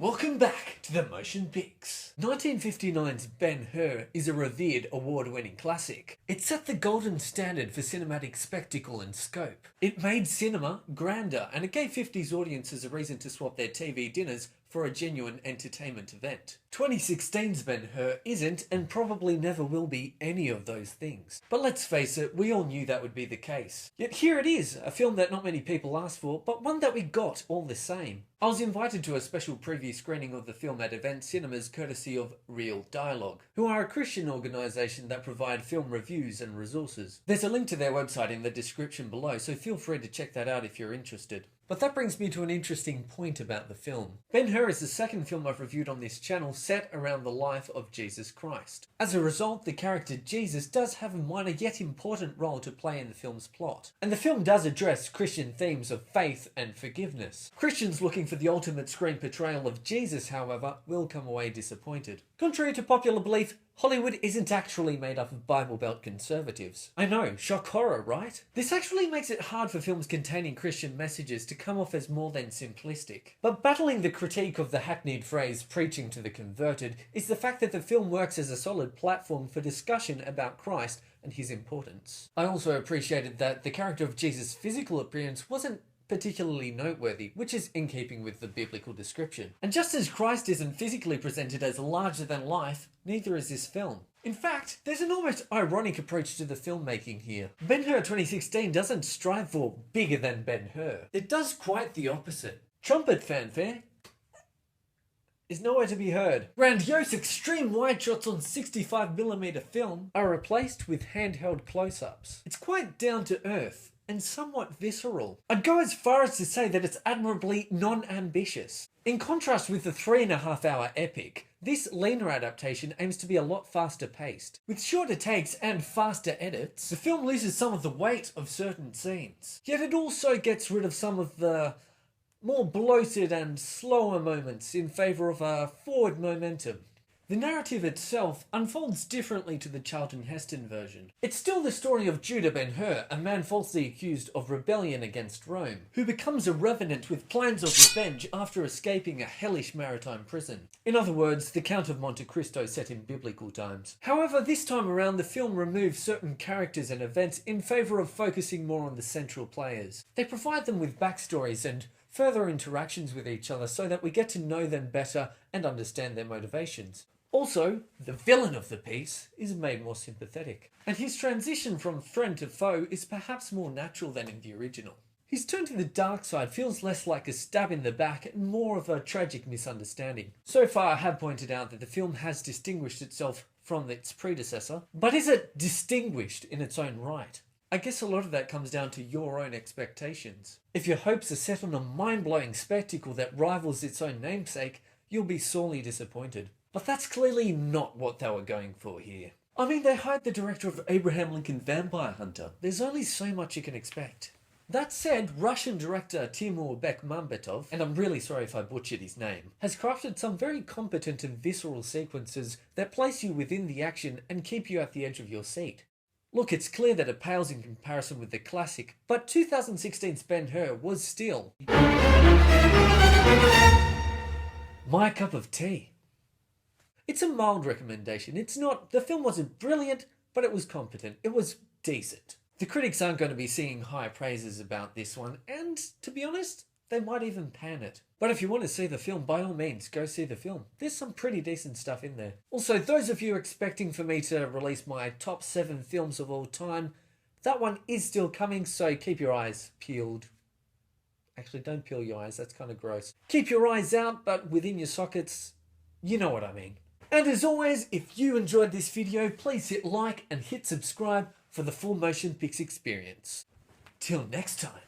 Welcome back to the Motion Picks. 1959's Ben-Hur is a revered award-winning classic. It set the golden standard for cinematic spectacle and scope. It made cinema grander, and it gave 50s audiences a reason to swap their TV dinners for a genuine entertainment event. 2016's Ben-Hur isn't, and probably never will be, any of those things. But let's face it, we all knew that would be the case. Yet here it is, a film that not many people asked for, but one that we got all the same. I was invited to a special preview screening of the film at Event Cinemas courtesy of Real Dialogue, who are a Christian organisation that provide film reviews and resources. There's a link to their website in the description below, so feel free to check that out if you're interested. But that brings me to an interesting point about the film. Ben-Hur is the second film I've reviewed on this channel set around the life of Jesus Christ. As a result, the character Jesus does have a minor yet important role to play in the film's plot. And the film does address Christian themes of faith and forgiveness. Christians looking for the ultimate screen portrayal of Jesus, however, will come away disappointed. Contrary to popular belief, Hollywood isn't actually made up of Bible Belt conservatives. I know, shock horror, right? This actually makes it hard for films containing Christian messages to come off as more than simplistic. But battling the critique of the hackneyed phrase preaching to the converted is the fact that the film works as a solid platform for discussion about Christ and his importance. I also appreciated that the character of Jesus' physical appearance wasn't particularly noteworthy, which is in keeping with the biblical description. And just as Christ isn't physically presented as larger than life, neither is this film. In fact, there's an almost ironic approach to the filmmaking here. Ben-Hur 2016 doesn't strive for bigger than Ben-Hur. It does quite the opposite. Trumpet fanfare is nowhere to be heard. Grandiose extreme wide shots on 65mm film are replaced with handheld close-ups. It's quite down to earth and somewhat visceral. I'd go as far as to say that it's admirably non-ambitious. In contrast with the 3.5-hour epic, this leaner adaptation aims to be a lot faster paced. With shorter takes and faster edits, the film loses some of the weight of certain scenes. Yet it also gets rid of some of the more bloated and slower moments in favour of a forward momentum. The narrative itself unfolds differently to the Charlton Heston version. It's still the story of Judah Ben-Hur, a man falsely accused of rebellion against Rome, who becomes a revenant with plans of revenge after escaping a hellish maritime prison. In other words, the Count of Monte Cristo set in biblical times. However, this time around the film removes certain characters and events in favour of focusing more on the central players. They provide them with backstories and further interactions with each other so that we get to know them better and understand their motivations. Also, the villain of the piece is made more sympathetic, and his transition from friend to foe is perhaps more natural than in the original. His turn to the dark side feels less like a stab in the back and more of a tragic misunderstanding. So far I have pointed out that the film has distinguished itself from its predecessor, but is it distinguished in its own right? I guess a lot of that comes down to your own expectations. If your hopes are set on a mind-blowing spectacle that rivals its own namesake, you'll be sorely disappointed. But that's clearly not what they were going for here. I mean, they hired the director of Abraham Lincoln Vampire Hunter. There's only so much you can expect. That said, Russian director Timur Bekmambetov, and I'm really sorry if I butchered his name, has crafted some very competent and visceral sequences that place you within the action and keep you at the edge of your seat. Look, it's clear that it pales in comparison with the classic, but 2016's Ben-Hur was still my cup of tea. It's a mild recommendation. The film wasn't brilliant, but it was competent. It was decent. The critics aren't going to be singing high praises about this one, and to be honest, they might even pan it. But if you want to see the film, by all means, go see the film. There's some pretty decent stuff in there. Also, those of you expecting for me to release my top 7 films of all time, that one is still coming, so keep your eyes peeled. Actually, don't peel your eyes, that's kind of gross. Keep your eyes out, but within your sockets, you know what I mean. And as always, if you enjoyed this video, please hit like and hit subscribe for the full Motion Picks experience. Till next time.